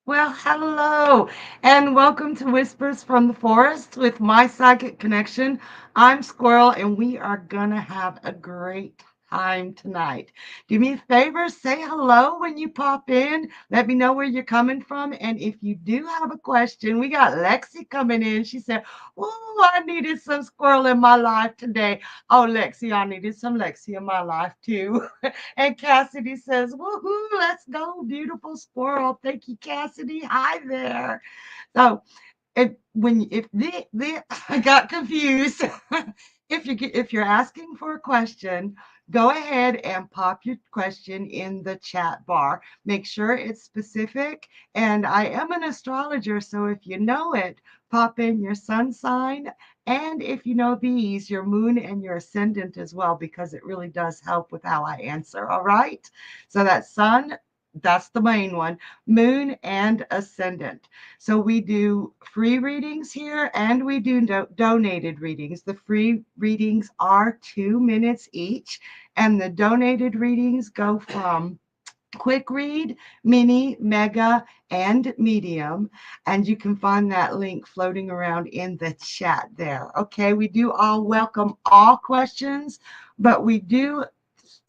Well, hello, and welcome to Whispers from the Forest with my psychic connection. I'm Squirrel, and we are gonna have a great time tonight. Do me a favor, say hello when you pop in. Let me know where you're coming from. And if you do have a question, we got Lexi coming in. She said, "Oh, I needed some squirrel in my life today." Oh, Lexi, I needed some Lexi in my life too. And Cassidy says, "Woohoo, let's go, beautiful squirrel." Thank you, Cassidy. Hi there. So if I got confused, if you're asking for a question, go ahead and pop your question in the chat bar. Make sure it's specific. And I am an astrologer, so if you know it, pop in your sun sign. And if you know these, your moon and your ascendant as well, because it really does help with how I answer. All right. So that sun, that's the main one, moon and ascendant. So we do free readings here and we do donated readings. The free readings are 2 minutes each, and the donated readings go from quick read, mini, mega, and medium. And you can find that link floating around in the chat there. Okay, we do all welcome all questions, but we do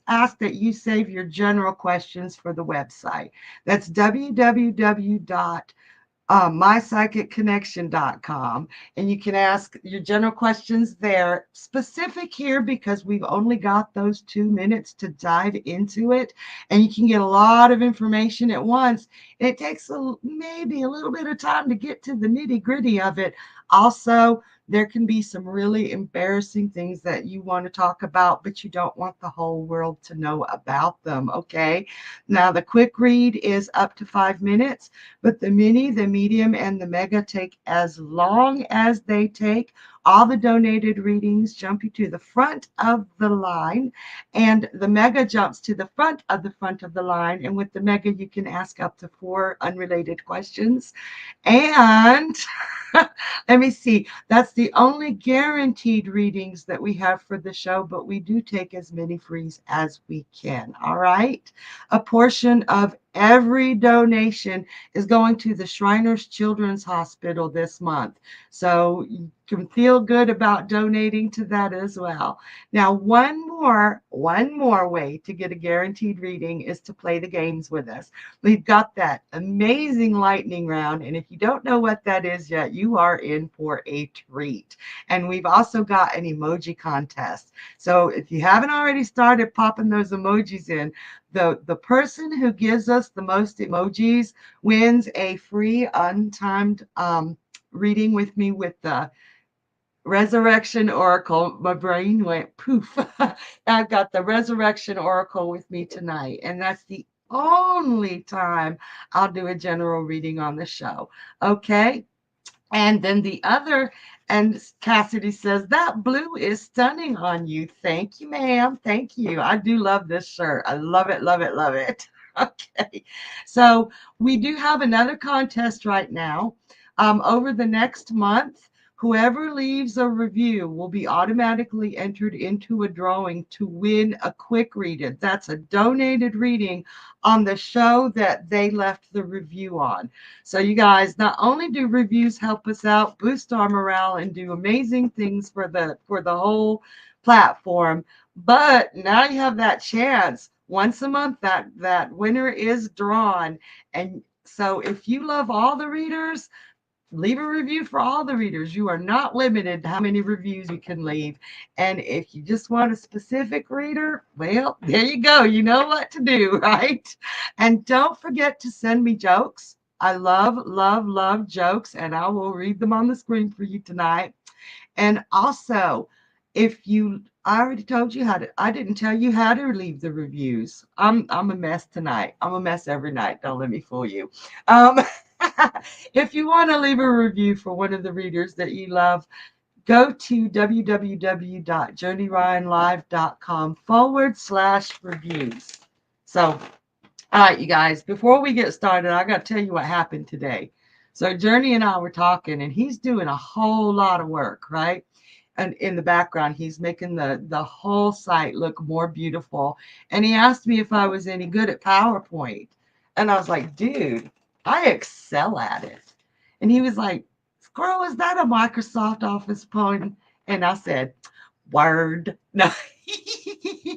ask that you save your general questions for the website. That's www.mypsychicconnection.com, and you can ask your general questions there. Specific here because we've only got those 2 minutes to dive into it, and you can get a lot of information at once. It takes maybe a little bit of time to get to the nitty gritty of it. Also, there can be some really embarrassing things that you want to talk about, but you don't want the whole world to know about them. Okay. Now, the quick read is up to 5 minutes, but the mini, the medium, and the mega take as long as they take. All the donated readings jump you to the front of the line, and the mega jumps to the front of the line. And with the mega, you can ask up to 4 unrelated questions. And let me see, that's the only guaranteed readings that we have for the show, but we do take as many frees as we can. All right. A portion of every donation is going to the Shriners Children's Hospital this month. So you can feel good about donating to that as well. Now, one more way to get a guaranteed reading is to play the games with us. We've got that amazing lightning round, and if you don't know what that is yet, you are in for a treat. And we've also got an emoji contest. So if you haven't already started popping those emojis in, the person who gives us the most emojis wins a free untimed reading with me with the Resurrection Oracle. My brain went poof. I've got the Resurrection Oracle with me tonight, and that's the only time I'll do a general reading on the show. Okay. And then the other, and Cassidy says, "That blue is stunning on you." Thank you, ma'am. Thank you. I do love this shirt. I love it, love it, love it. Okay. So we do have another contest right now. Over the next month, whoever leaves a review will be automatically entered into a drawing to win a quick read. That's a donated reading on the show that they left the review on. So you guys, not only do reviews help us out, boost our morale, and do amazing things for the whole platform, but now you have that chance. Once a month, that winner is drawn. And so if you love all the readers, leave a review for all the readers. You are not limited to how many reviews you can leave. And if you just want a specific reader, well, there you go. You know what to do, right? And don't forget to send me jokes. I love, love, love jokes, and I will read them on the screen for you tonight. And also, if you I already told you how to. I didn't tell you how to leave the reviews. I'm a mess tonight. I'm a mess every night. Don't let me fool you. Um, if you want to leave a review for one of the readers that you love, go to www.journeyryanlive.com/reviews. So, all right, you guys, before we get started, I got to tell you what happened today. So, Journey and I were talking, and he's doing a whole lot of work, right? And in the background, he's making the whole site look more beautiful. And he asked me if I was any good at PowerPoint. And I was like, dude, I excel at it. And he was like, Squirrel, is that a Microsoft Office point? And I said, Word. No,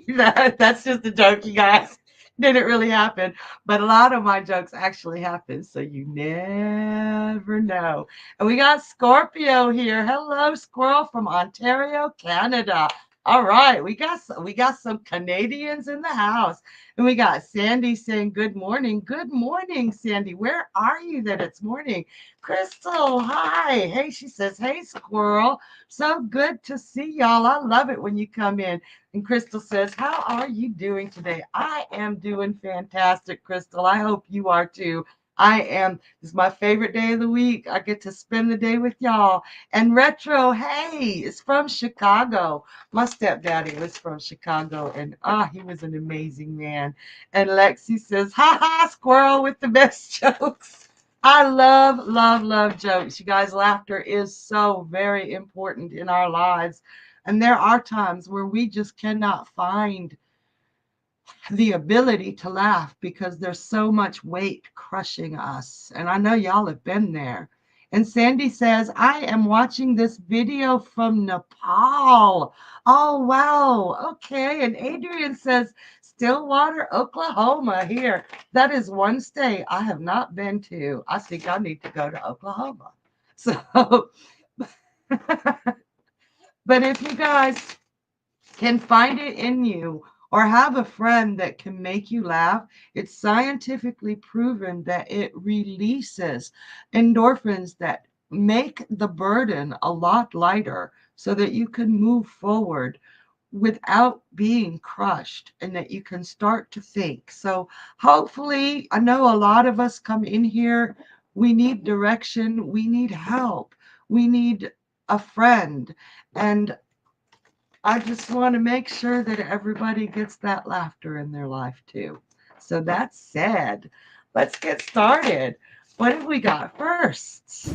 that's just a joke, you guys. Didn't really happen. But a lot of my jokes actually happen. So you never know. And we got Scorpio here. Hello, Squirrel from Ontario, Canada. All right, we got some Canadians in the house. And we got Sandy saying good morning. Good morning, Sandy. Where are you that it's morning? Crystal, hi. Hey, she says, hey, Squirrel. So good to see y'all. I love it when you come in. And Crystal says, how are you doing today? I am doing fantastic, Crystal. I hope you are too. I am. This is my favorite day of the week. I get to spend the day with y'all. And Retro, hey, is from Chicago. My stepdaddy was from Chicago, and he was an amazing man. And Lexi says, ha ha, Squirrel with the best jokes. I love, love, love jokes. You guys, laughter is so very important in our lives. And there are times where we just cannot find the ability to laugh because there's so much weight crushing us. And I know y'all have been there. And Sandy says, I am watching this video from Nepal. Oh, wow. Okay. And Adrian says, Stillwater, Oklahoma here. That is one state I have not been to. I think I need to go to Oklahoma. So, but if you guys can find it in you or have a friend that can make you laugh, it's scientifically proven that it releases endorphins that make the burden a lot lighter so that you can move forward without being crushed and that you can start to think. So hopefully, I know a lot of us come in here, we need direction, we need help, we need a friend. And I just want to make sure that everybody gets that laughter in their life too. So that's said, let's get started. What have we got first?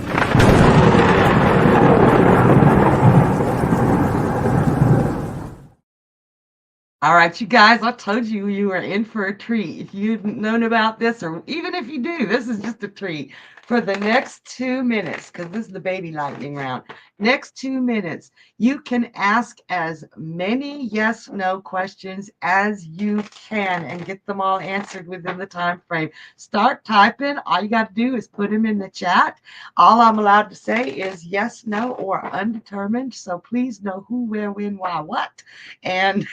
All right, you guys, I told you you were in for a treat. If you'd known about this, or even if you do, this is just a treat. For the next 2 minutes, because this is the baby lightning round, next 2 minutes, you can ask as many yes, no questions as you can and get them all answered within the time frame. Start typing. All you got to do is put them in the chat. All I'm allowed to say is yes, no, or undetermined. So please know who, where, when, why, what. And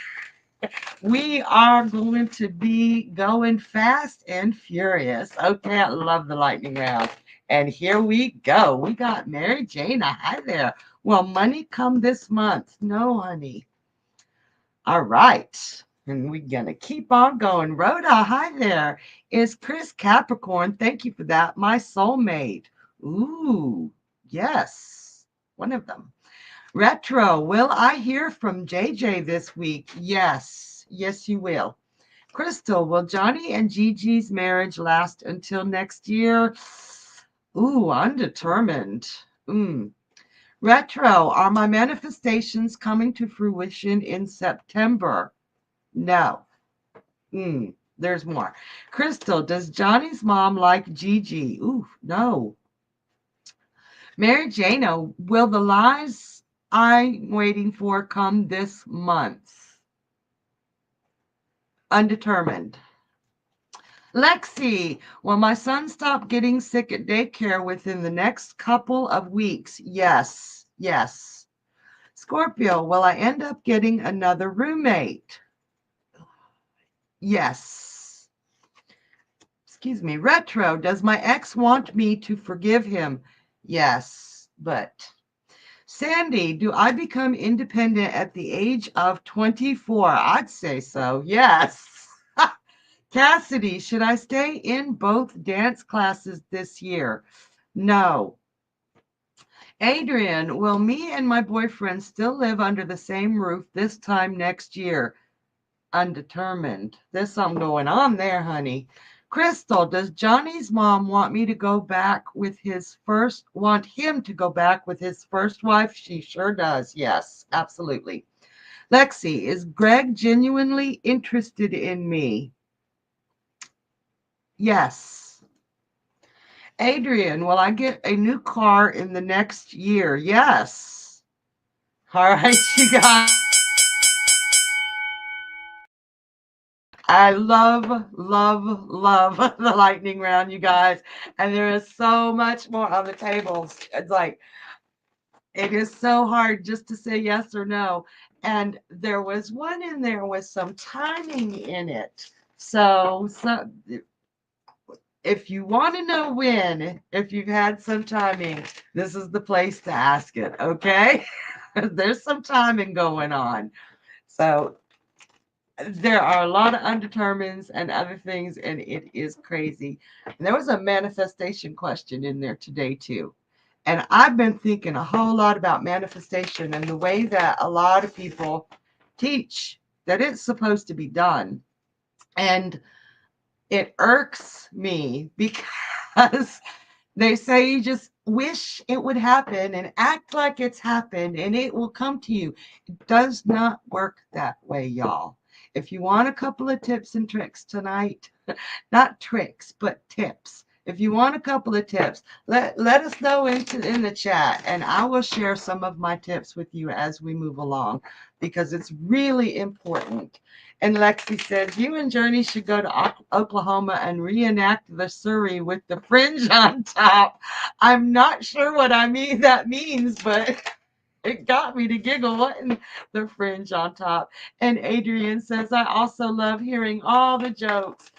we are going to be going fast and furious. Okay, I love the lightning round. And here we go. We got Mary Jane. Hi there. Will money come this month? No, honey. All right. And we're going to keep on going. Rhoda, hi there. Is Chris Capricorn? Thank you for that. My soulmate. Ooh, yes. One of them. Retro, will I hear from JJ this week? Yes. Yes, you will. Crystal, will Johnny and Gigi's marriage last until next year? Ooh, undetermined. Retro, are my manifestations coming to fruition in September? No. There's more. Crystal, does Johnny's mom like Gigi? Ooh, no. Mary Jane, will the lies I'm waiting for come this month? Undetermined. Lexi, will my son stop getting sick at daycare within the next couple of weeks? Yes, yes. Scorpio, will I end up getting another roommate? Yes. Excuse me. Retro, does my ex want me to forgive him? Yes, but Sandy, do I become independent at the age of 24? I'd say so. Yes. Cassidy, should I stay in both dance classes this year? No. Adrian, will me and my boyfriend still live under the same roof this time next year? Undetermined. There's something going on there, honey. Crystal, does Johnny's mom want me to go back with want him to go back with his first wife? She sure does. Yes, absolutely. Lexi, is Greg genuinely interested in me? Yes. Adrian, will I get a new car in the next year? Yes. All right, you guys. I love the lightning round, you guys. And there is so much more on the tables. It's like, it is so hard just to say yes or no. And there was one in there with some timing in it. So if you want to know when, if you've had some timing, this is the place to ask it, okay? There's some timing going on. So there are a lot of undetermineds and other things, and it is crazy. And there was a manifestation question in there today, too. And I've been thinking a whole lot about manifestation and the way that a lot of people teach that it's supposed to be done. And it irks me because they say you just wish it would happen and act like it's happened and it will come to you. It does not work that way, y'all. If you want a couple of tips and tricks tonight, not tricks, but tips. If you want a couple of tips, let us know in the chat, and I will share some of my tips with you as we move along because it's really important. And Lexi says, you and Journey should go to Oklahoma and reenact the Surrey with the fringe on top. I'm not sure what that means, but it got me to giggle. What in the fringe on top? And Adrienne says, I also love hearing all the jokes.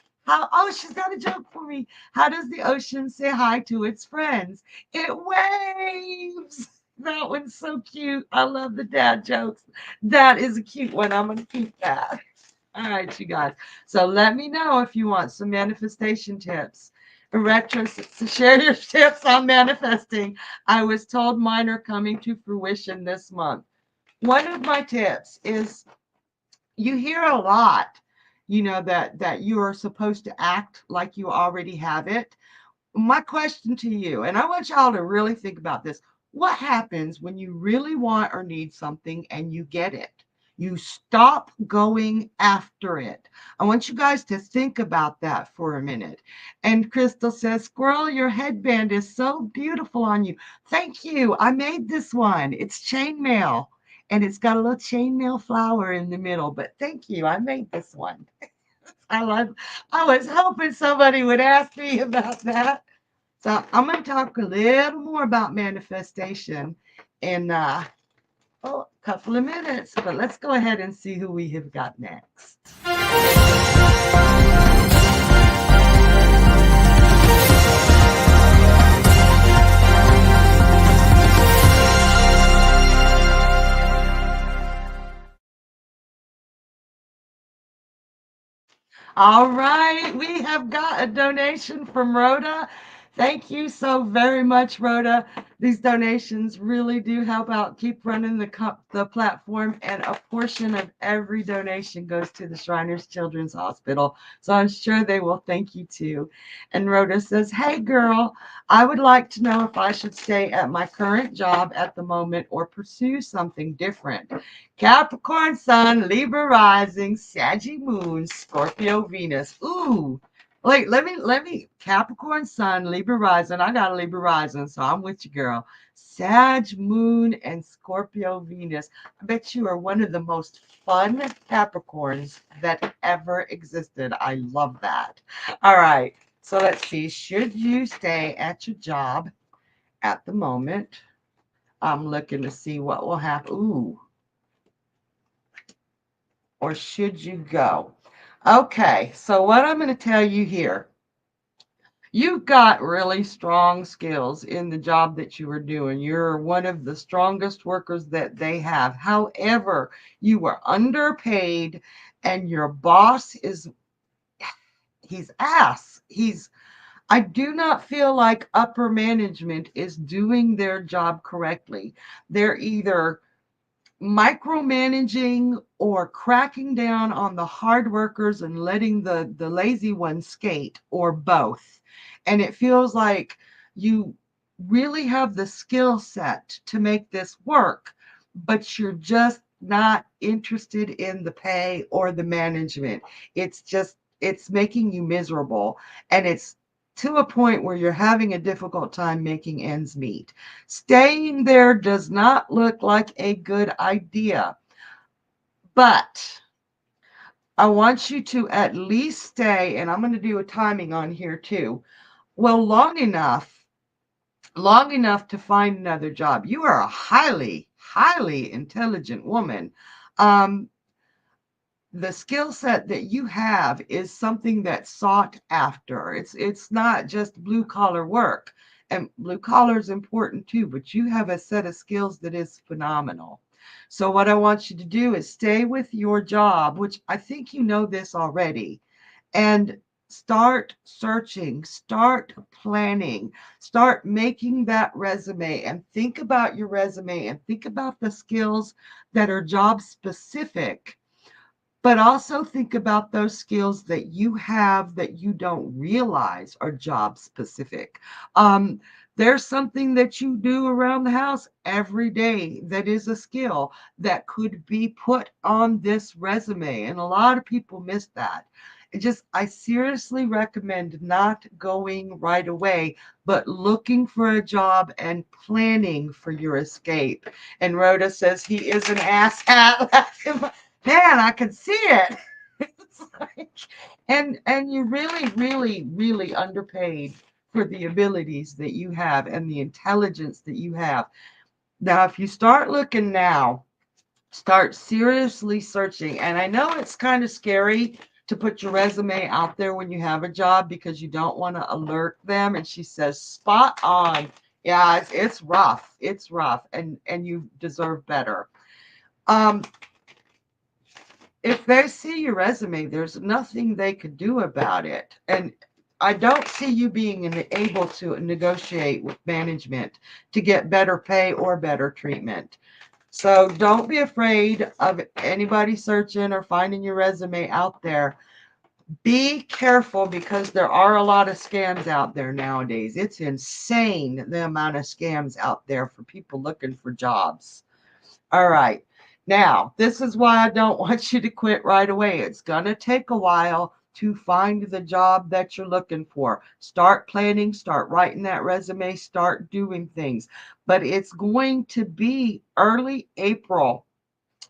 She's got a joke for me. How does the ocean say hi to its friends? It waves. That one's so cute. I love the dad jokes. That is a cute one. I'm going to keep that. All right, you guys. So let me know if you want some manifestation tips. Retro, share your tips on manifesting. I was told mine are coming to fruition this month. One of my tips is you hear a lot, that you are supposed to act like you already have it. My question to you, and I want y'all to really think about this. What happens when you really want or need something and you get it? You stop going after it. I want you guys to think about that for a minute. And Crystal says, Squirrel, your headband is so beautiful on you. Thank you. I made this one. It's chainmail. And it's got a little chainmail flower in the middle. But thank you. I made this one. I was hoping somebody would ask me about that. So I'm going to talk a little more about manifestation in a couple of minutes, but let's go ahead and see who we have got next. All right, we have got a donation from Rhoda. Thank you so very much, Rhoda. These donations really do help out, keep running the platform, and a portion of every donation goes to the Shriners Children's Hospital. So I'm sure they will thank you too. And Rhoda says, hey girl, I would like to know if I should stay at my current job at the moment or pursue something different. Capricorn Sun, Libra Rising, Saggy Moon, Scorpio Venus. Ooh. Wait, let me Capricorn Sun, Libra Rising. I got a Libra Rising, so I'm with you, girl. Sag Moon and Scorpio Venus. I bet you are one of the most fun Capricorns that ever existed. I love that. All right, so let's see. Should you stay at your job at the moment? I'm looking to see what will happen. Ooh. Or should you go? Okay, so what I'm going to tell you here, You've got really strong skills in the job that you are doing. You're one of the strongest workers that they have. However, you were underpaid and your boss he's ass. I do not feel like upper management is doing their job correctly. They're either micromanaging or cracking down on the hard workers and letting the lazy ones skate, or both. And it feels like you really have the skill set to make this work, but you're just not interested in the pay or the management. It's making you miserable, and it's to a point where you're having a difficult time making ends meet. Staying there does not look like a good idea, but I want you to at least stay, and I'm going to do a timing on here too. Well, long enough to find another job. You are a highly, highly intelligent woman. Um, the skill set that you have is something that's sought after. It's not just blue collar work. And blue collar is important too, but you have a set of skills that is phenomenal. So what I want you to do is stay with your job, which I think you know this already, and start searching, start planning, start making that resume, and think about your resume and think about the skills that are job specific, but also think about those skills that you have that you don't realize are job specific. There's something that you do around the house every day that is a skill that could be put on this resume. And a lot of people miss that. I seriously recommend not going right away, but looking for a job and planning for your escape. And Rhoda says he is an asshat. Man, I can see it. It's like, and you're really, really, really underpaid for the abilities that you have and the intelligence that you have. Now, if you start looking now, start seriously searching. And I know it's kind of scary to put your resume out there when you have a job because you don't want to alert them. And she says, spot on. Yeah, it's rough. It's rough, and you deserve better. Um, if they see your resume, there's nothing they could do about it. And I don't see you being able to negotiate with management to get better pay or better treatment. So don't be afraid of anybody searching or finding your resume out there. Be careful because there are a lot of scams out there nowadays. It's insane the amount of scams out there for people looking for jobs. All right. Now, this is why I don't want you to quit right away. It's going to take a while to find the job that you're looking for. Start planning, start writing that resume, start doing things. But it's going to be early April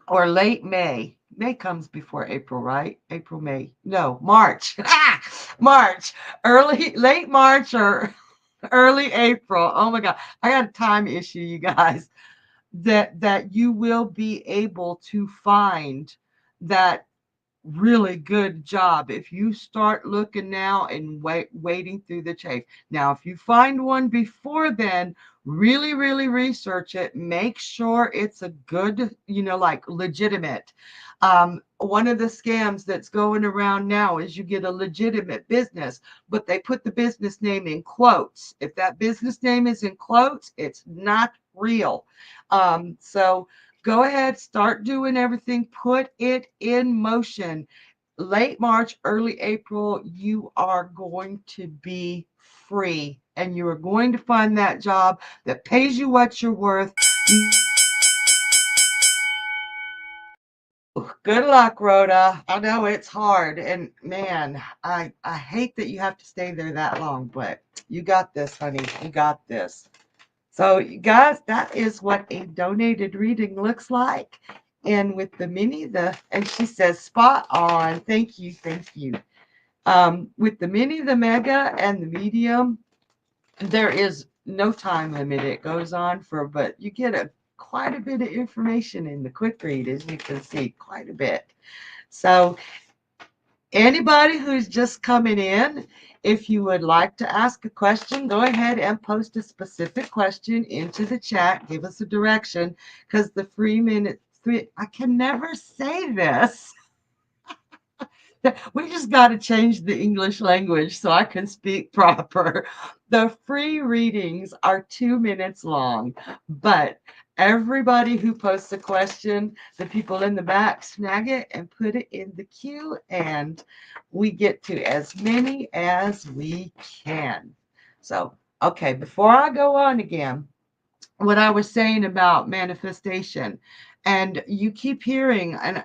or late May. May comes before April, right? April, May. No, March. March. Late March or early April. Oh my God. I got a time issue, you guys. That you will be able to find that really good job if you start looking now and waiting through the chase. Now, if you find one before then, really, really research it. Make sure it's a good, like legitimate. One of the scams that's going around now is you get a legitimate business, but they put the business name in quotes. If that business name is in quotes, it's not real. So go ahead, start doing everything, put it in motion. Late March, early April, you are going to be free and you are going to find that job that pays you what you're worth. Good luck, Rhoda. I know it's hard. And man, I hate that you have to stay there that long, but you got this, honey. You got this. So, you guys, that is what a donated reading looks like. And with the mini, and she says, spot on. Thank you. Thank you. With the mini, the mega, and the medium, there is no time limit. It goes on but you get quite a bit of information in the quick read, as you can see, quite a bit. So Anybody who's just coming in, if you would like to ask a question, go ahead and post a specific question into the chat. Give us a direction, because the free minute three, I can never say this. We just got to change the English language so I can speak proper. The free readings are 2 minutes long, but everybody who posts a question, the people in the back snag it and put it in the queue, and we get to as many as we can. So, okay, before I go on again, what I was saying about manifestation. And you keep hearing, and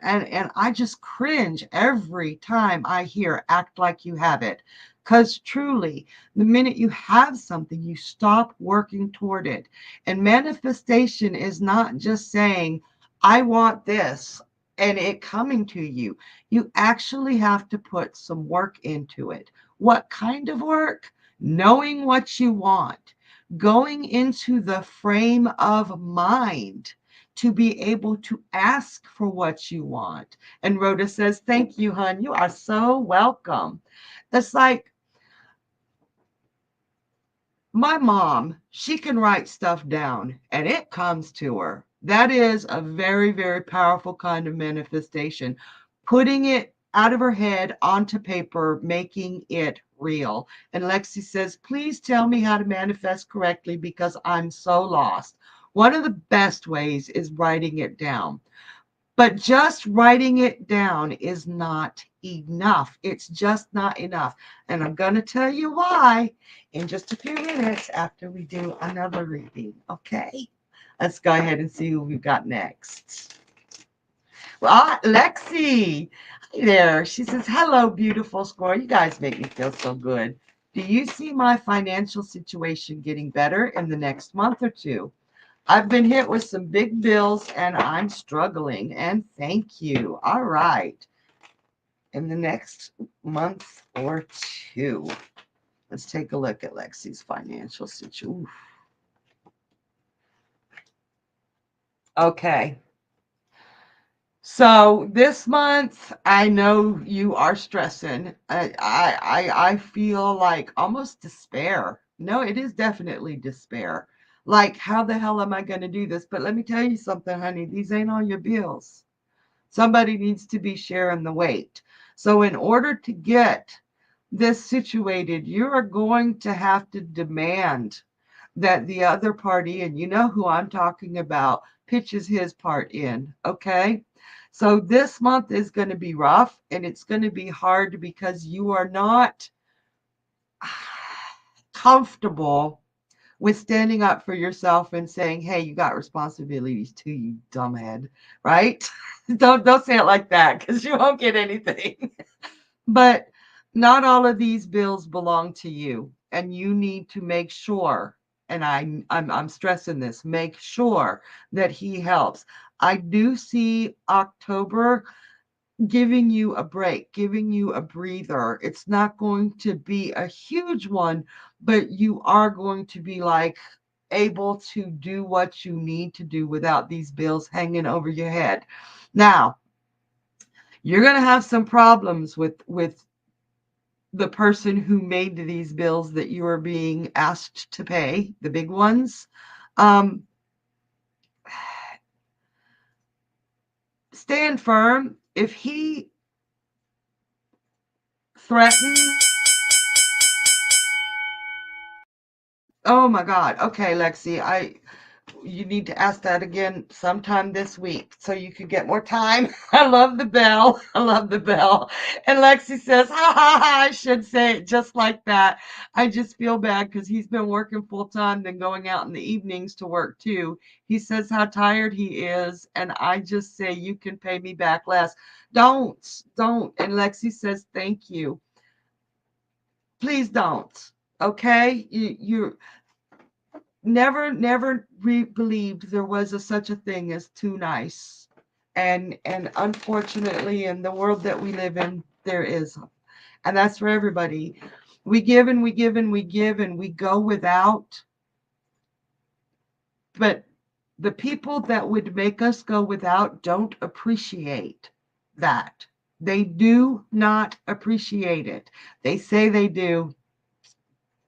I just cringe every time I hear act like you have it. Because truly, the minute you have something, you stop working toward it. And manifestation is not just saying, I want this and it coming to you. You actually have to put some work into it. What kind of work? Knowing what you want, going into the frame of mind to be able to ask for what you want. And Rhoda says, thank you, hon. You are so welcome. It's like my mom, she can write stuff down and it comes to her. That is a very, very powerful kind of manifestation. Putting it out of her head onto paper, making it real. And Lexi says, please tell me how to manifest correctly because I'm so lost. One of the best ways is writing it down. But just writing it down is not enough. It's just not enough. And I'm going to tell you why in just a few minutes after we do another reading. Okay? Let's go ahead and see who we've got next. Well, Lexi. Hi there. She says, hello, beautiful squirrel. You guys make me feel so good. Do you see my financial situation getting better in the next month or two? I've been hit with some big bills and I'm struggling. And thank you. All right. In the next month or two, let's take a look at Lexi's financial situation. Okay. So this month, I know you are stressing. I feel like almost despair. No, it is definitely despair. Like, how the hell am I going to do this? But let me tell you something, honey. These ain't all your bills. Somebody needs to be sharing the weight. So in order to get this situated, you are going to have to demand that the other party, and you know who I'm talking about, pitches his part in. Okay. So this month is going to be rough and it's going to be hard because you are not comfortable with standing up for yourself and saying, hey, you got responsibilities too, you dumbhead, right? Don't say it like that because you won't get anything. But not all of these bills belong to you, and you need to make sure, and I'm stressing this, make sure that he helps. I do see October giving you a break, giving you a breather. It's not going to be a huge one, but you are going to be like able to do what you need to do without these bills hanging over your head. Now, you're going to have some problems with the person who made these bills that you are being asked to pay, the big ones. Um, stand firm. If he threatens, oh my God. Okay, Lexi, you need to ask that again sometime this week so you can get more time. I love the bell. I love the bell. And Lexi says, ha ha ha, I should say it just like that. I just feel bad because he's been working full time, then going out in the evenings to work too. He says how tired he is. And I just say, you can pay me back less. Don't. And Lexi says, thank you. Please don't. Okay? You're never believed there was such a thing as too nice, and unfortunately in the world that we live in there is, and that's for everybody. We give and we give and we give and we go without, but the people that would make us go without don't appreciate that. They do not appreciate it. They say they do,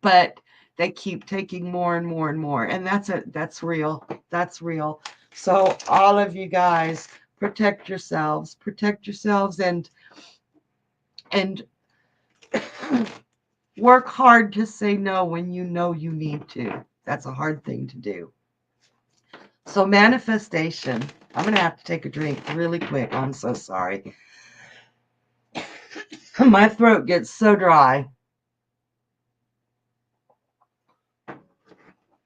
but they keep taking more and more and more. And that's real. That's real. So all of you guys, protect yourselves. Protect yourselves and work hard to say no when you know you need to. That's a hard thing to do. So manifestation. I'm going to have to take a drink really quick. I'm so sorry. My throat gets so dry.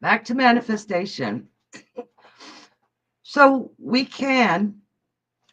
Back to manifestation. So we can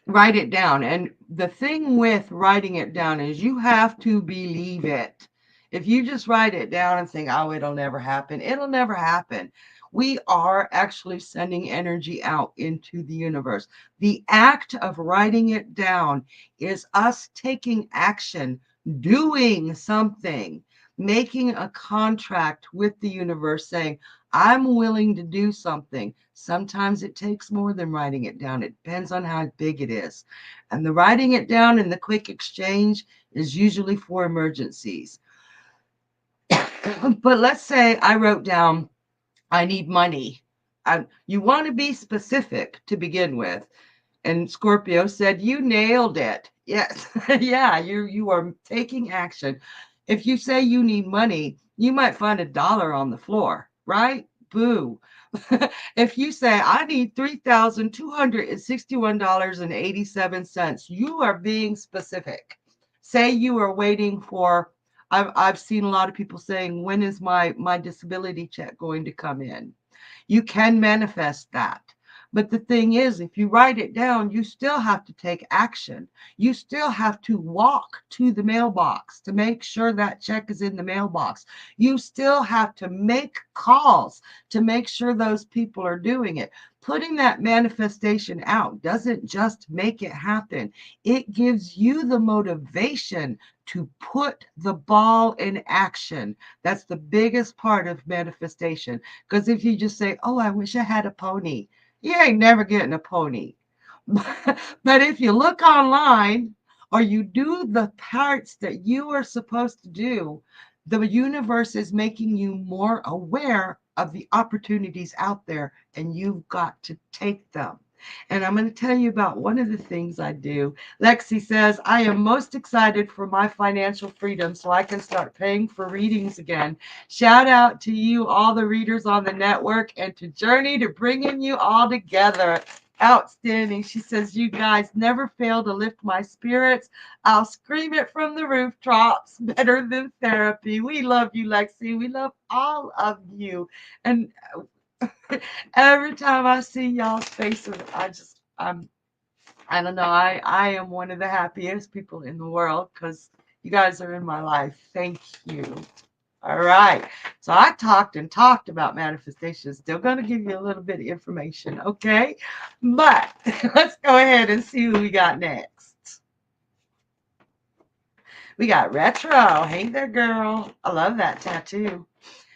write it down. And the thing with writing it down is you have to believe it. If you just write it down and think, oh, it'll never happen, it'll never happen. We are actually sending energy out into the universe. The act of writing it down is us taking action, doing something, making a contract with the universe saying, I'm willing to do something. Sometimes it takes more than writing it down. It depends on how big it is. And the writing it down and the quick exchange is usually for emergencies. But let's say I wrote down, I need money. You want to be specific to begin with. And Scorpio said, you nailed it. Yes. Yeah, you are taking action. If you say you need money, you might find $1 on the floor, right? Boo. If you say, I need $3,261.87, you are being specific. Say you are waiting for, I've seen a lot of people saying, when is my disability check going to come in? You can manifest that. But the thing is, if you write it down, you still have to take action. You still have to walk to the mailbox to make sure that check is in the mailbox. You still have to make calls to make sure those people are doing it. Putting that manifestation out doesn't just make it happen. It gives you the motivation to put the ball in action. That's the biggest part of manifestation. Because if you just say, oh, I wish I had a pony, you ain't never getting a pony. But if you look online or you do the parts that you are supposed to do, the universe is making you more aware of the opportunities out there, and you've got to take them. And I'm going to tell you about one of the things I do. Lexi says, I am most excited for my financial freedom so I can start paying for readings again. Shout out to you, all the readers on the network, and to Journey to bringing you all together. Outstanding. She says, you guys never fail to lift my spirits. I'll scream it from the rooftops. Better than therapy. We love you, Lexi. We love all of you. And every time I see y'all's faces, I don't know, I am one of the happiest people in the world because you guys are in my life. Thank you. All right. So I talked and talked about manifestation. Still going to give you a little bit of information, okay? But let's go ahead and see who we got next. We got Retro. Hey there, girl. I love that tattoo.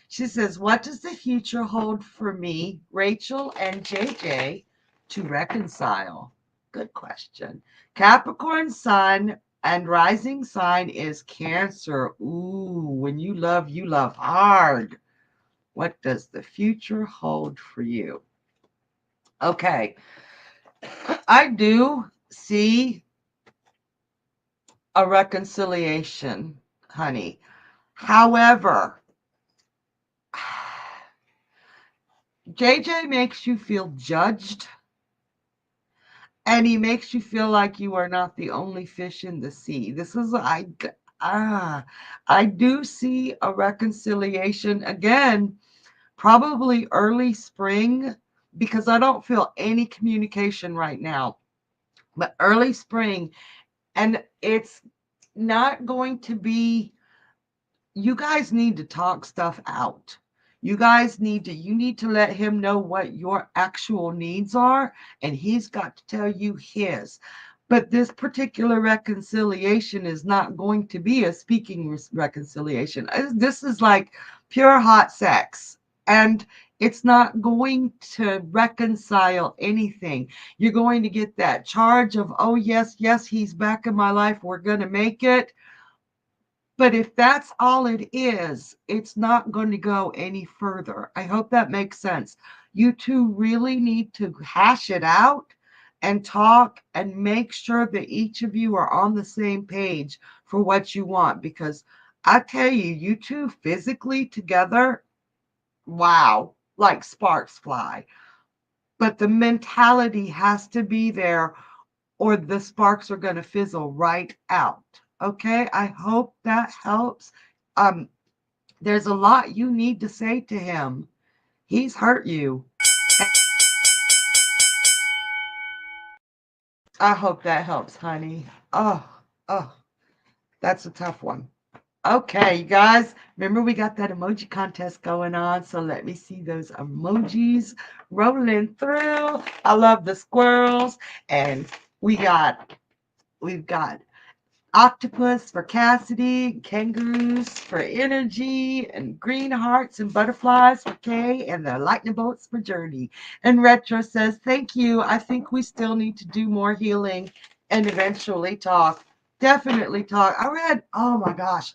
She says, what does the future hold for me, Rachel, and JJ to reconcile? Good question. Capricorn sun and rising sign is Cancer. Ooh, when you love hard. What does the future hold for you? Okay. I do see a reconciliation, honey. However, JJ makes you feel judged, and he makes you feel like you are not the only fish in the sea. This is I do see a reconciliation again, probably early spring, because I don't feel any communication right now. But early spring, and it's not going to be, you guys need to talk stuff out. You need to let him know what your actual needs are, and he's got to tell you his. But this particular reconciliation is not going to be a speaking reconciliation. This is like pure hot sex. And It's not going to reconcile anything. You're going to get that charge of, oh, yes, yes, he's back in my life. We're going to make it. But if that's all it is, it's not going to go any further. I hope that makes sense. You two really need to hash it out and talk and make sure that each of you are on the same page for what you want. Because I tell you, you two physically together, wow, like sparks fly. But the mentality has to be there or the sparks are going to fizzle right out. Okay, I hope that helps. Um, there's a lot you need to say to him. He's hurt you. I hope that helps, honey. Oh, that's a tough one. Okay, you guys, remember we got that emoji contest going on, so let me see those emojis rolling through. I love the squirrels, and we've got octopus for Cassidy, kangaroos for energy, and green hearts and butterflies for Kay, and the lightning bolts for Journey. And Retro says, thank you. I think we still need to do more healing and eventually talk. Definitely talk. I read, oh my gosh.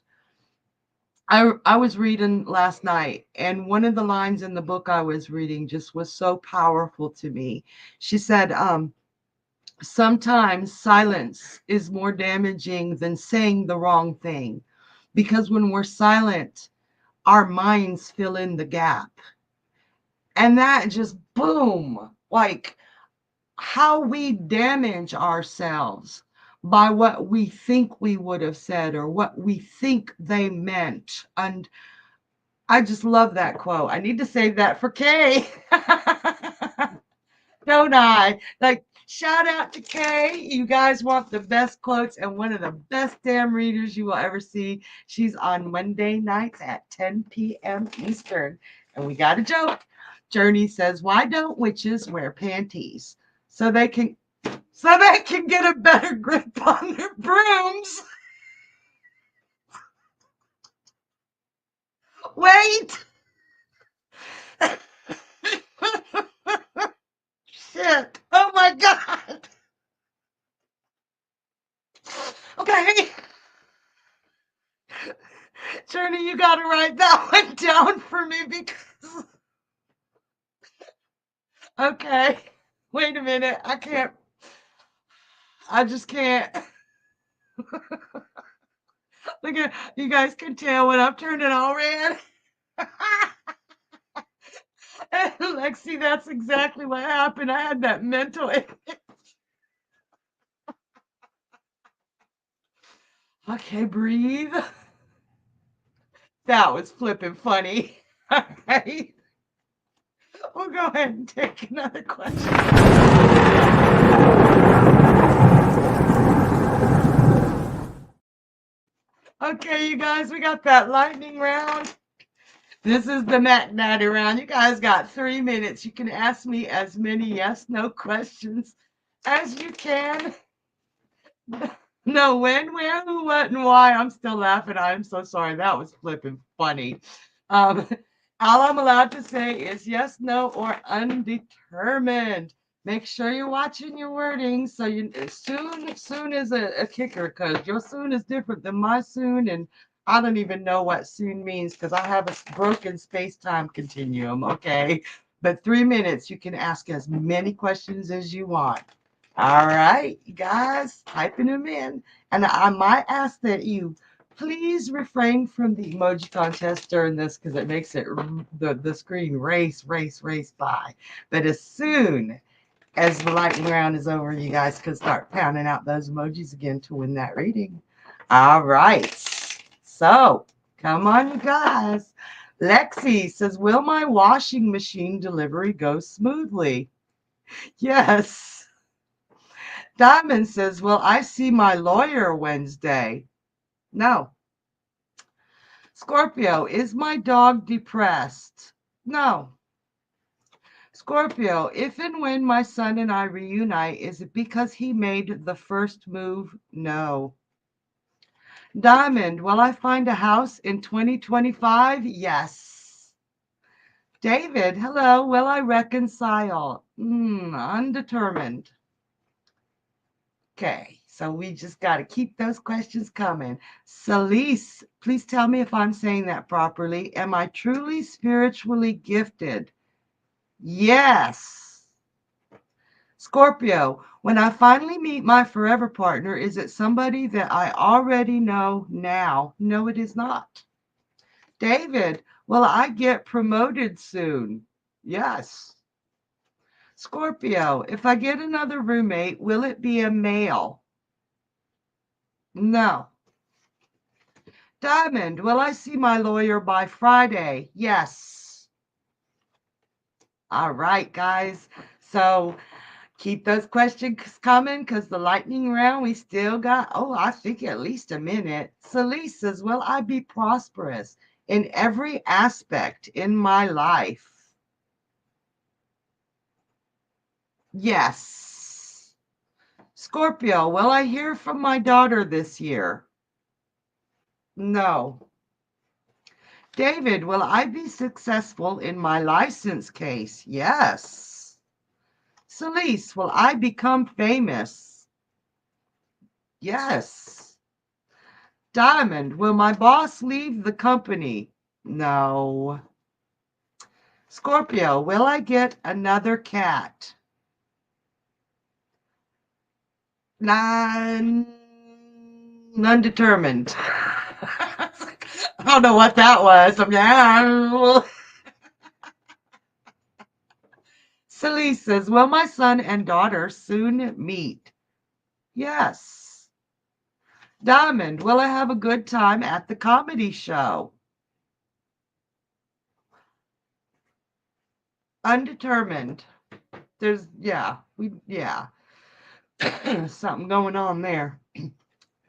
I was reading last night, and one of the lines in the book I was reading just was so powerful to me. She said, sometimes silence is more damaging than saying the wrong thing, because when we're silent, our minds fill in the gap. And that just boom, like how we damage ourselves by what we think we would have said or what we think they meant. And I just love that quote. I need to save that for Kay. Don't I? Like, shout out to Kay. You guys want the best quotes and one of the best damn readers you will ever see. She's on Monday nights at 10 p.m. Eastern. And we got a joke. Journey says, why don't witches wear panties? So they can get a better grip on their brooms. Wait. Shit. Oh my God. Okay. Journey, you got to write that one down for me because. Okay. Wait a minute. I can't. I just can't. Look at you guys can tell when I'm turning all red. Lexi, that's exactly what happened. I had that mental. Okay, breathe. That was flipping funny. All right. We'll go ahead and take another question. Okay, you guys, we got that lightning round. This is the Mac Daddy round. You guys got 3 minutes. You can ask me as many yes, no questions as you can. No, when, where, who, what, and why. I'm still laughing. I'm so sorry. That was flipping funny. Um, all I'm allowed to say is yes, no, or undetermined. Make sure you're watching your wording. So you soon is a kicker because your soon is different than my soon, and I don't even know what soon means because I have a broken space-time continuum. Okay, but 3 minutes, you can ask as many questions as you want. All right, you guys, typing them in. And I might ask that you please refrain from the emoji contest during this because it makes it the screen race by. But as soon as the lightning round is over, you guys can start pounding out those emojis again to win that reading. All right. So come on, you guys. Lexi says, will my washing machine delivery go smoothly? Yes. Diamond says, will I see my lawyer Wednesday? No. Scorpio, is my dog depressed? No. Scorpio, if and when my son and I reunite, is it because he made the first move? No. Diamond, will I find a house in 2025? Yes. David, hello. Will I reconcile? Undetermined. Okay, so we just got to keep those questions coming. Celise, please tell me if I'm saying that properly. Am I truly spiritually gifted? Yes. Scorpio, when I finally meet my forever partner, is it somebody that I already know now? No, it is not. David, will I get promoted soon? Yes. Scorpio, if I get another roommate, will it be a male? No. Diamond, will I see my lawyer by Friday? Yes. All right, guys. So keep those questions coming because the lightning round, we still got, I think at least a minute. Celeste says, will I be prosperous in every aspect in my life? Yes. Scorpio, will I hear from my daughter this year? No. David, will I be successful in my license case? Yes. Celeste, will I become famous? Yes. Diamond, will my boss leave the company? No. Scorpio, will I get another cat? Undetermined. I don't know what that was. Celeste says, will my son and daughter soon meet? Yes. Diamond, will I have a good time at the comedy show? Undetermined. Yeah, something going on there.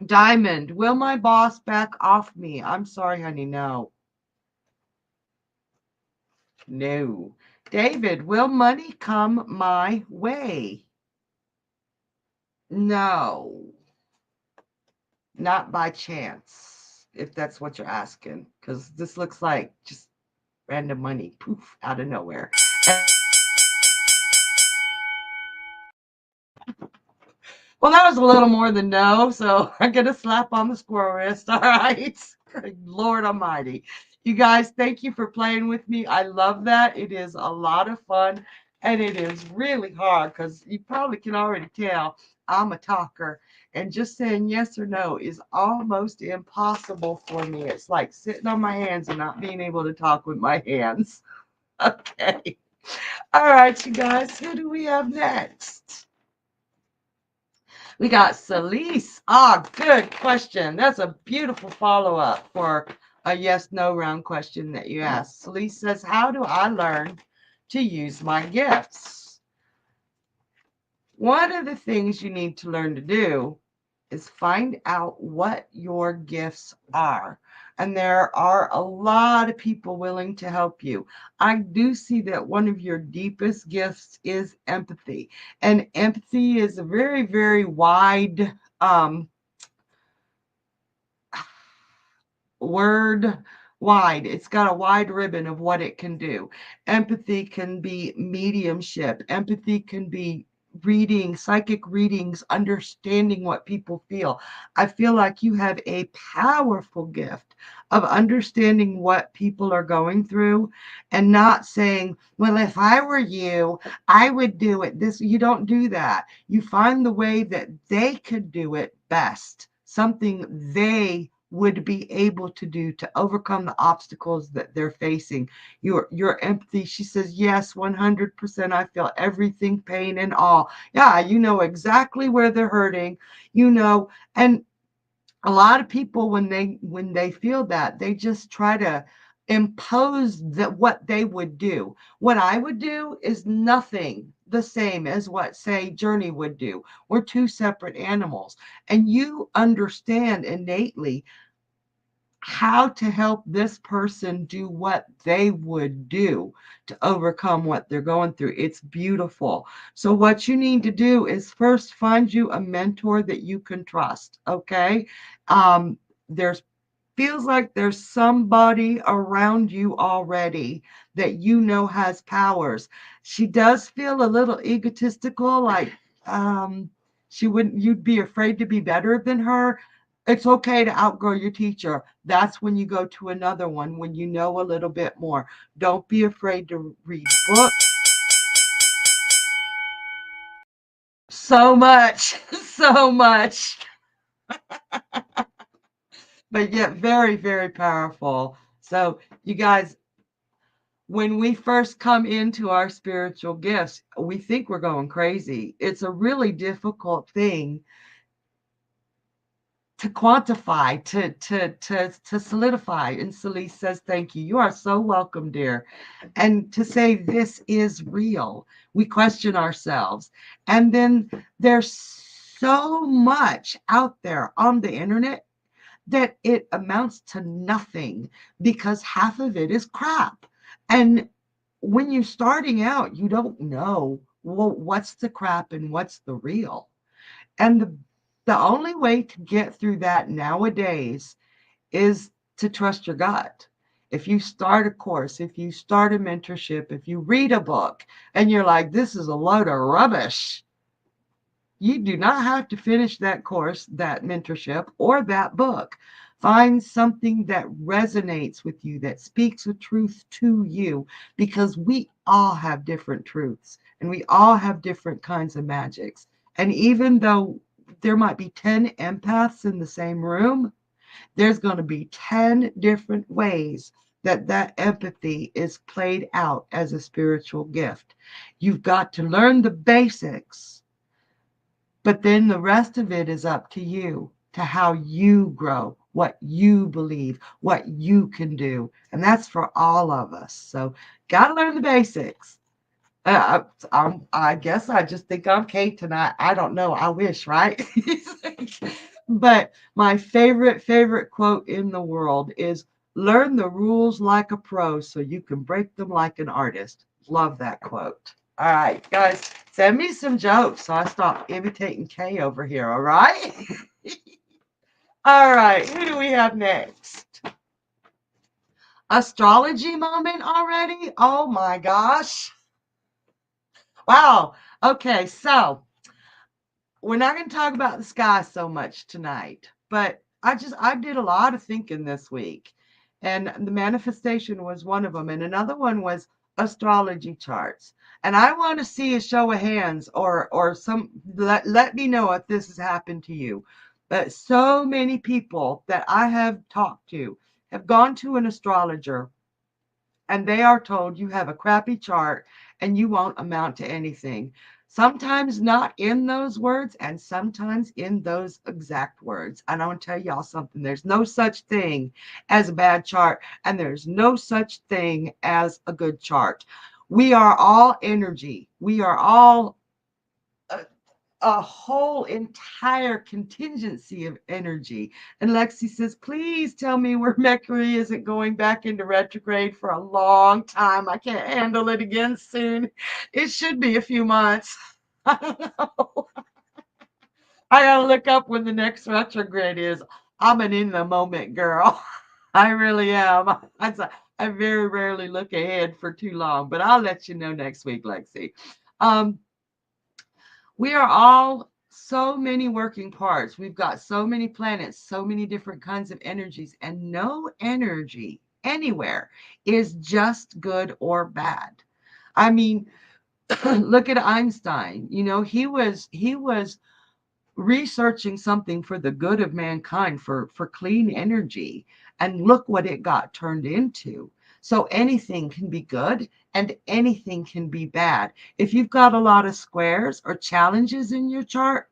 Diamond, will my boss back off me? I'm sorry, honey, no. No. David, will money come my way? No. Not by chance, if that's what you're asking, because this looks like just random money, poof, out of nowhere. Well, that was a little more than no, so I get a slap on the squirrel wrist. All right. Lord Almighty. You guys, thank you for playing with me. I love that. It is a lot of fun, and it is really hard because you probably can already tell I'm a talker, and just saying yes or no is almost impossible for me. It's like sitting on my hands and not being able to talk with my hands. Okay. All right, you guys, who do we have next? We got Celise. Good question. That's a beautiful follow-up for a yes/no round question that you asked. Celise says, how do I learn to use my gifts? One of the things you need to learn to do is find out what your gifts are. And there are a lot of people willing to help you. I do see that one of your deepest gifts is empathy. And empathy is a very, very wide word wide. It's got a wide ribbon of what it can do. Empathy can be mediumship. Empathy can be reading, psychic readings, understanding what people feel. I feel like you have a powerful gift of understanding what people are going through and not saying, well, if I were you, I would do it this. You don't do that. You find the way that they could do it best, something they would be able to do to overcome the obstacles that they're facing. Your empathy, she says, yes, 100%. I feel everything, pain and all. Yeah, you know exactly where they're hurting, and a lot of people when they feel that, they just try to impose that what they would do. What I would do is nothing the same as what, say, Journey would do. We're two separate animals, and you understand innately how to help this person do what they would do to overcome what they're going through. It's beautiful. So what you need to do is first find you a mentor that you can trust. Okay. There's feels like there's somebody around you already that you know has powers. She does feel a little egotistical, like she wouldn't, you'd be afraid to be better than her. It's okay to outgrow your teacher. That's when you go to another one, when you know a little bit more. Don't be afraid to read books. So much, so much, but yet very, very powerful. So, you guys, when we first come into our spiritual gifts, we think we're going crazy. It's a really difficult thing to quantify, to solidify. And Celeste says, thank you. You are so welcome, dear. And to say this is real. We question ourselves. And then there's so much out there on the internet that it amounts to nothing because half of it is crap. And when you're starting out, you don't know, well, what's the crap and what's the real. And the only way to get through that nowadays is to trust your gut. If you start a course, if you start a mentorship, if you read a book and you're like, this is a load of rubbish, you do not have to finish that course, that mentorship, or that book. Find something that resonates with you, that speaks a truth to you, because we all have different truths and we all have different kinds of magics. And even though there might be 10 empaths in the same room, there's going to be 10 different ways that that empathy is played out as a spiritual gift. You've got to learn the basics, but then the rest of it is up to you, to how you grow, what you believe, what you can do. And that's for all of us. So, got to learn the basics. I guess I just think I'm Kate tonight. I don't know. I wish, right? But my favorite quote in the world is, learn the rules like a pro so you can break them like an artist. Love that quote. All right, guys, send me some jokes so I stop imitating Kay over here. All right. All right, who do we have next? Astrology moment already? Oh my gosh. Wow. Okay, so we're not going to talk about the sky so much tonight, but I did a lot of thinking this week, and the manifestation was one of them, and another one was astrology charts. And I want to see a show of hands, or some, let me know if this has happened to you. But so many people that I have talked to have gone to an astrologer and they are told you have a crappy chart and you won't amount to anything. Sometimes not in those words, and sometimes in those exact words. And I want to tell y'all something. There's no such thing as a bad chart, and there's no such thing as a good chart. We are all energy. We are all a whole entire contingency of energy. And Lexi says, please tell me where Mercury isn't going back into retrograde for a long time. I can't handle it again soon. It should be a few months. I don't know. I gotta look up when the next retrograde is. I'm an in the moment girl. I really am. I very rarely look ahead for too long, but I'll let you know next week, Lexi. Um, we are all so many working parts. We've got so many planets, so many different kinds of energies, and no energy anywhere is just good or bad. I mean, look at Einstein. You know, he was researching something for the good of mankind, for clean energy, and look what it got turned into. So anything can be good and anything can be bad. If you've got a lot of squares or challenges in your chart,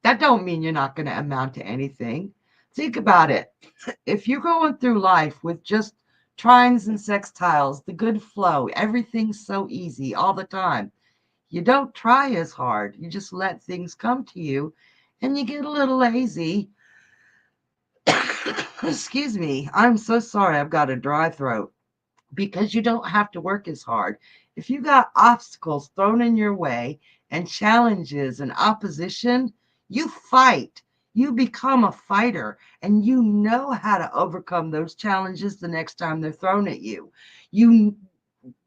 that don't mean you're not going to amount to anything. Think about it. If you're going through life with just trines and sextiles, the good flow, everything's so easy all the time, you don't try as hard. You just let things come to you and you get a little lazy. Excuse me. I'm so sorry. I've got a dry throat, because you don't have to work as hard. If you got obstacles thrown in your way and challenges and opposition, you fight. You become a fighter and you know how to overcome those challenges the next time they're thrown at you. You,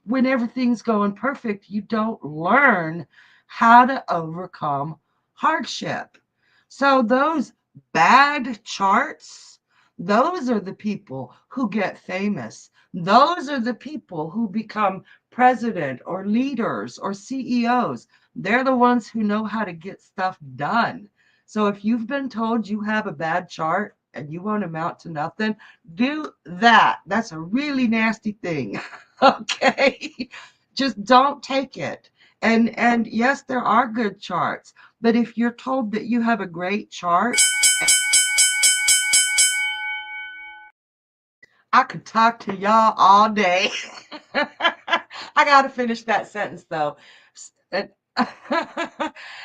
when everything's going perfect, you don't learn how to overcome hardship. So those bad charts, those are the people who get famous. Those are the people who become president or leaders or CEOs. They're the ones who know how to get stuff done. So if you've been told you have a bad chart and you won't amount to nothing, do that. That's a really nasty thing. Okay. Just don't take it. And yes, there are good charts, but if you're told that you have a great chart, I could talk to y'all all day. I got to finish that sentence though.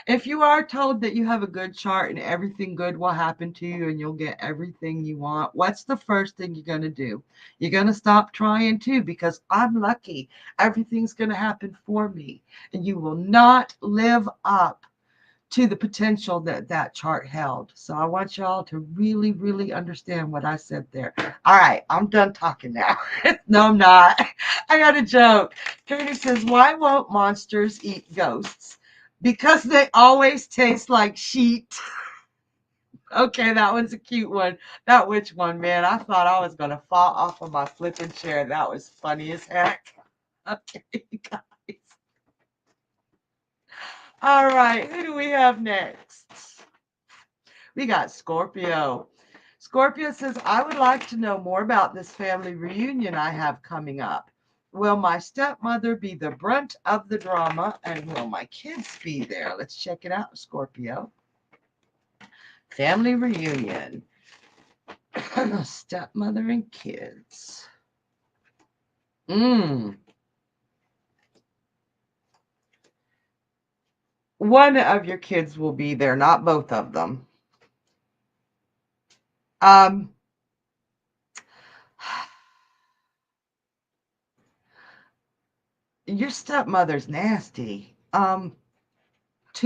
If you are told that you have a good chart and everything good will happen to you and you'll get everything you want, what's the first thing you're going to do? You're going to stop trying too, because I'm lucky. Everything's going to happen for me. And you will not live up to the potential that that chart held. So I want y'all to really, really understand what I said there. All right, I'm done talking now. No, I'm not. I got a joke. Katie says, why won't monsters eat ghosts? Because they always taste like sheet. Okay, that one's a cute one. That which one, man? I thought I was going to fall off of my flipping chair. That was funny as heck. Okay, guys. All right, who do we have next? We got Scorpio. Scorpio says, I would like to know more about this family reunion I have coming up. Will my stepmother be the brunt of the drama, and will my kids be there? Let's check it out, Scorpio. Family reunion. Stepmother and kids. One of your kids will be there, not both of them. Um, your stepmother's nasty. To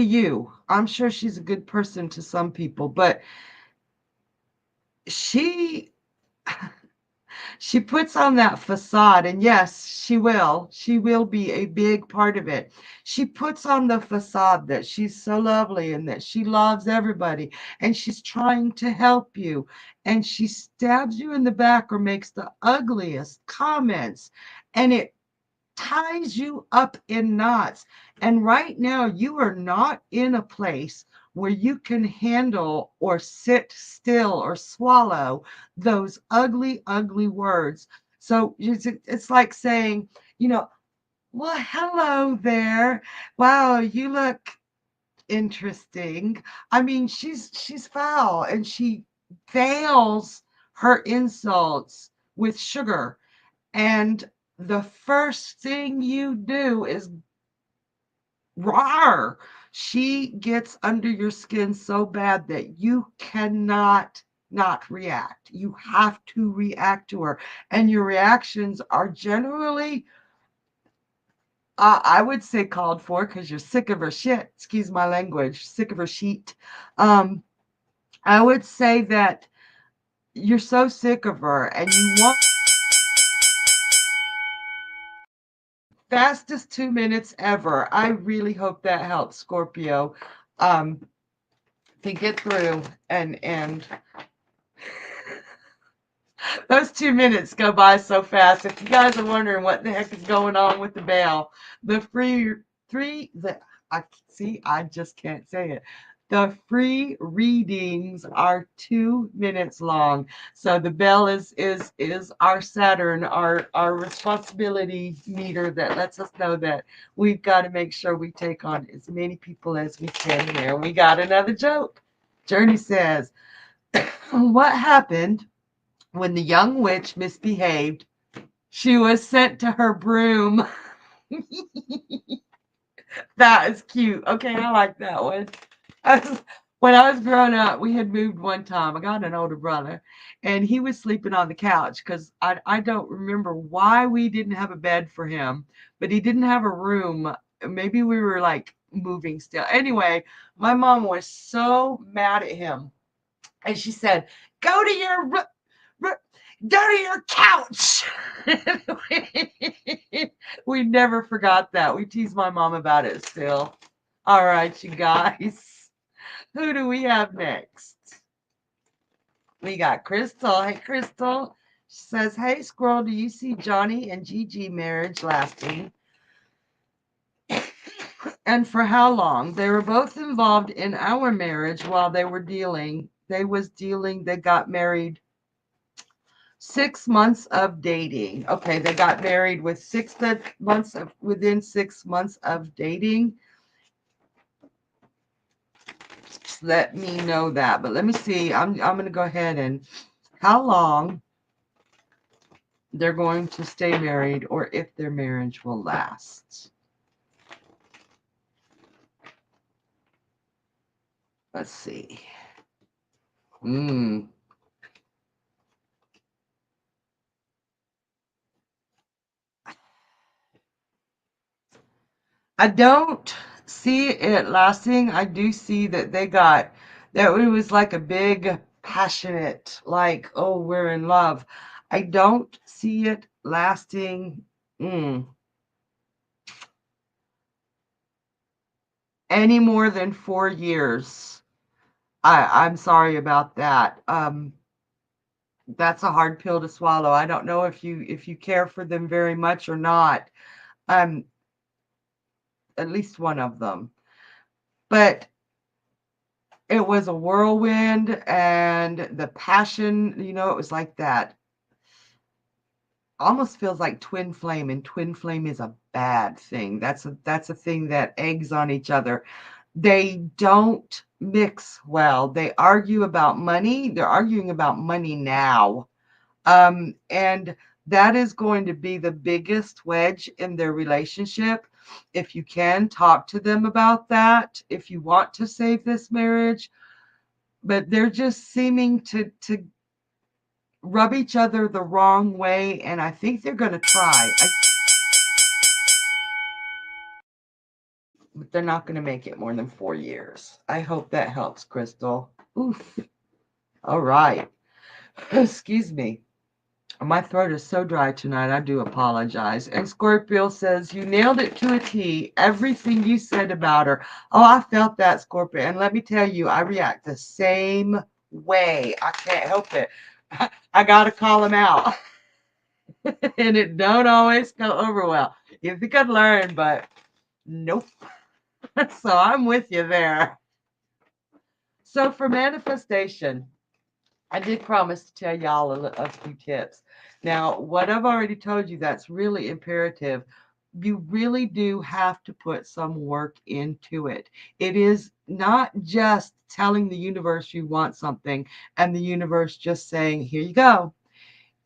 you, I'm sure she's a good person to some people, but she she puts on that facade, and yes, she will be a big part of it. She puts on the facade that she's so lovely and that she loves everybody and she's trying to help you, and she stabs you in the back or makes the ugliest comments, and it ties you up in knots. And right now, you are not in a place where you can handle or sit still or swallow those ugly, ugly words. So it's like saying, well, hello there. Wow, you look interesting. I mean, she's foul and she veils her insults with sugar. And the first thing you do is roar. She gets under your skin so bad that you cannot not react. You have to react to her. And your reactions are generally, I would say, called for, because you're sick of her shit. Excuse my language, sick of her sheet. I would say that you're so sick of her and you want fastest 2 minutes ever. I really hope that helps, Scorpio, to get through. And those 2 minutes go by so fast. If you guys are wondering what the heck is going on with the bell, the I just can't say it. The free readings are 2 minutes long. So the bell is our Saturn, our responsibility meter that lets us know that we've got to make sure we take on as many people as we can here. We got another joke. Journey says, what happened when the young witch misbehaved? She was sent to her broom. That is cute. Okay, I like that one. When I was growing up, we had moved one time. I got an older brother, and he was sleeping on the couch because I don't remember why we didn't have a bed for him, but he didn't have a room. Maybe we were like moving still. Anyway, my mom was so mad at him And she said, go to your go to your couch. We never forgot that. We tease my mom about it still. All right, you guys. Who do we have next? We got Crystal. Hey, Crystal. She says, hey, Squirrel, do you see Johnny and Gigi marriage lasting? And for how long? They were both involved in our marriage while they were dealing. They got married 6 months of dating. Okay, they got married with within 6 months of dating. Let me know that. But let me see. I'm going to go ahead and how long they're going to stay married or if their marriage will last. Let's see. I don't see it lasting. I do see that that it was like a big, passionate, like, oh, we're in love. I don't see it lasting any more than 4 years. I'm sorry about that. That's a hard pill to swallow. I don't know if you care for them very much or not. At least one of them. But it was a whirlwind, and the passion, it was like that. Almost feels like twin flame, and twin flame is a bad thing. That's a thing that eggs on each other. They don't mix well. They argue about money. They're arguing about money now. And that is going to be the biggest wedge in their relationship. If you can talk to them about that, if you want to save this marriage, but they're just seeming to rub each other the wrong way, and I think they're going to try. But they're not going to make it more than 4 years. I hope that helps, Crystal. Oof. All right. Excuse me. My throat is so dry tonight. I do apologize. And Scorpio says, you nailed it to a T. Everything you said about her. Oh, I felt that, Scorpio. And let me tell you, I react the same way. I can't help it. I got to call him out. And it don't always go over well. You think I'd learn, but nope. So I'm with you there. So for manifestation, I did promise to tell y'all a few tips. Now, what I've already told you, that's really imperative. You really do have to put some work into it. It is not just telling the universe you want something and the universe just saying, here you go.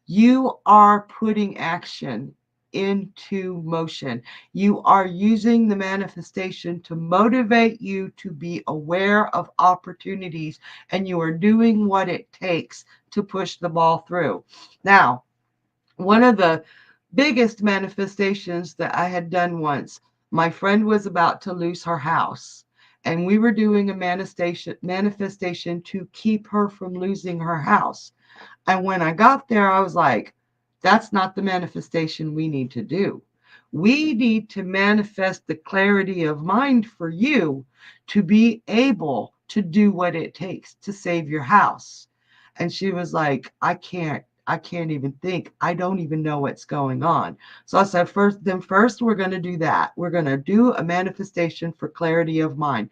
You are putting action into motion. You are using the manifestation to motivate you to be aware of opportunities, and you are doing what it takes to push the ball through. Now, one of the biggest manifestations that I had done once, my friend was about to lose her house, and we were doing a manifestation to keep her from losing her house. And when I got there, I was like, that's not the manifestation we need to do. We need to manifest the clarity of mind for you to be able to do what it takes to save your house. And she was like, I can't even think. I don't even know what's going on. So I said, first, we're going to do that. We're going to do a manifestation for clarity of mind.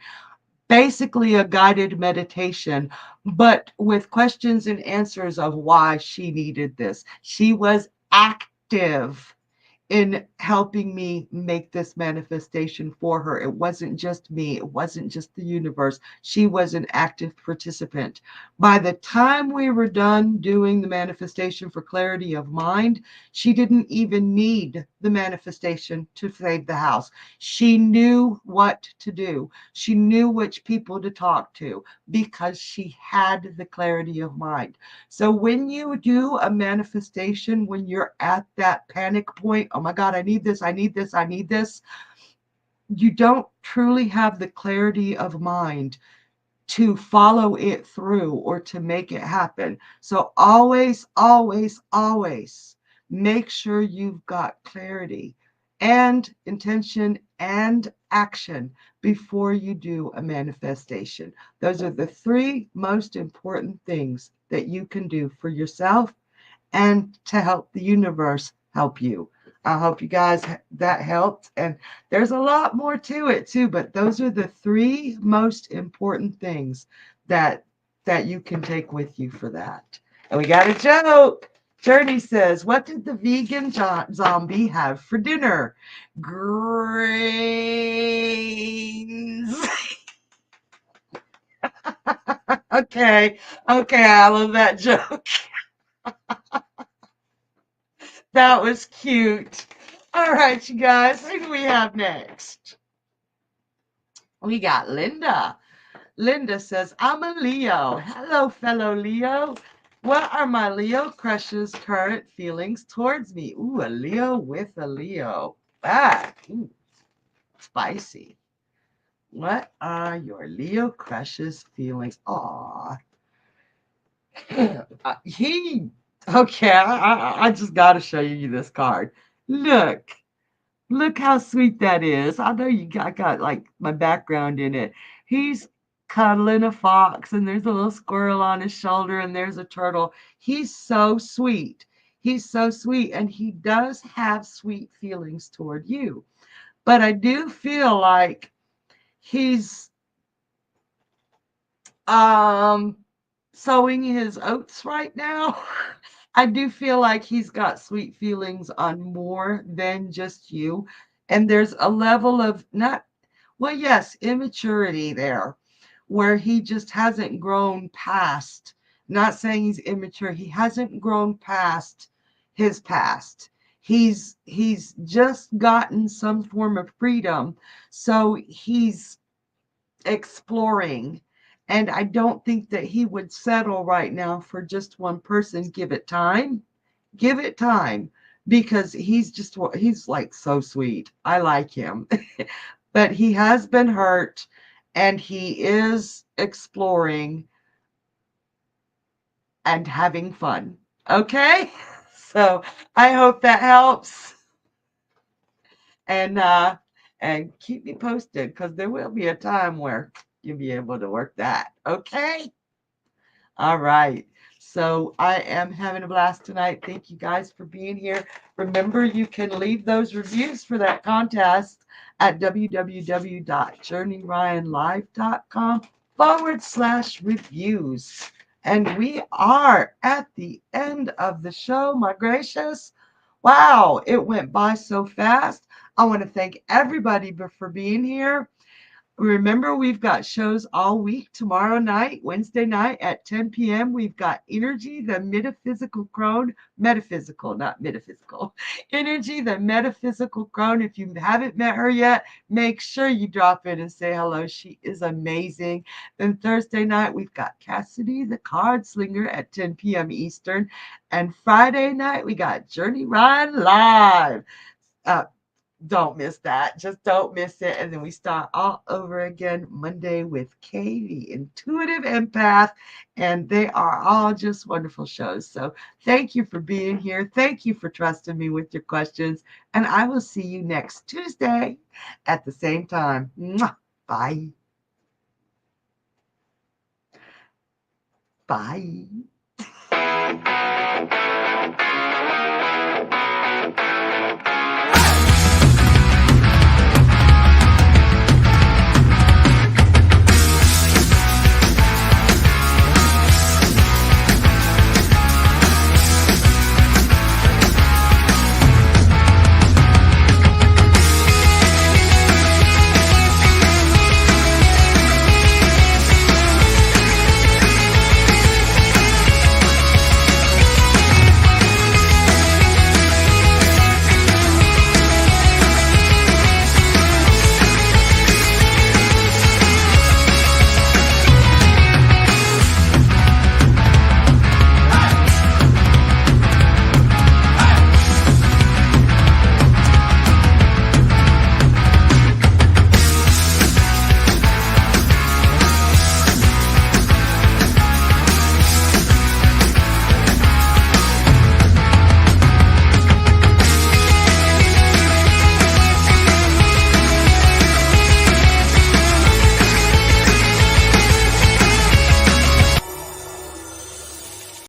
Basically a guided meditation, but with questions and answers of why she needed this. She was active in helping me make this manifestation for her. It wasn't just me. It wasn't just the universe. She was an active participant. By the time we were done doing the manifestation for clarity of mind, she didn't even need the manifestation to save the house. She knew what to do. She knew which people to talk to because she had the clarity of mind. So when you do a manifestation, when you're at that panic point, oh my God, I need this, I need this, I need this, you don't truly have the clarity of mind to follow it through or to make it happen. So always, always, always make sure you've got clarity and intention and action before you do a manifestation. Those are the three most important things that you can do for yourself and to help the universe help you. I hope you guys that helped. And there's a lot more to it too, but those are the three most important things that you can take with you for that. And we got a joke. Journey says, "What did the vegan zombie have for dinner?" Grains. Okay, I love that joke. That was cute. All right, you guys, who do we have next? We got Linda. Linda says, "I'm a Leo. Hello, fellow Leo. What are my Leo crush's current feelings towards me?" Ooh, a Leo with a Leo. Ah, ooh, spicy. What are your Leo crush's feelings? Aw. He, okay, I just got to show you this card. Look. Look how sweet that is. I know got like my background in it. He's cuddling a fox, and there's a little squirrel on his shoulder, and there's a turtle. He's so sweet. He's so sweet, and he does have sweet feelings toward you. But I do feel like he's um sowing his oats right now. I do feel like he's got sweet feelings on more than just you. And there's a level of not, well, yes, immaturity there, where he just hasn't grown past, not saying he's immature, he hasn't grown past his past. He's just gotten some form of freedom. So he's exploring. And I don't think that he would settle right now for just one person. Give it time. Give it time, because he's like so sweet. I like him. But he has been hurt and he is exploring and having fun. Okay? So I hope that helps. And keep me posted, because there will be a time where you'll be able to work that. Okay? All right. So I am having a blast tonight. Thank you guys for being here. Remember, you can leave those reviews for that contest at www.journeyryanlife.com/reviews. And we are at the end of the show. My gracious. Wow, it went by so fast. I want to thank everybody for being here. Remember, we've got shows all week. Tomorrow night, Wednesday night at 10 p.m., we've got Energy, the Metaphysical Crone. Metaphysical, not metaphysical. Energy, the Metaphysical Crone. If you haven't met her yet, make sure you drop in and say hello. She is amazing. Then Thursday night, we've got Cassidy, the Card Slinger at 10 p.m. Eastern. And Friday night, we got Journey Ride Live. Don't miss that. Just don't miss it. And then we start all over again Monday with Kay, the intuitive empath. And they are all just wonderful shows. So thank you for being here. Thank you for trusting me with your questions. And I will see you next Tuesday at the same time. Mwah. Bye. Bye.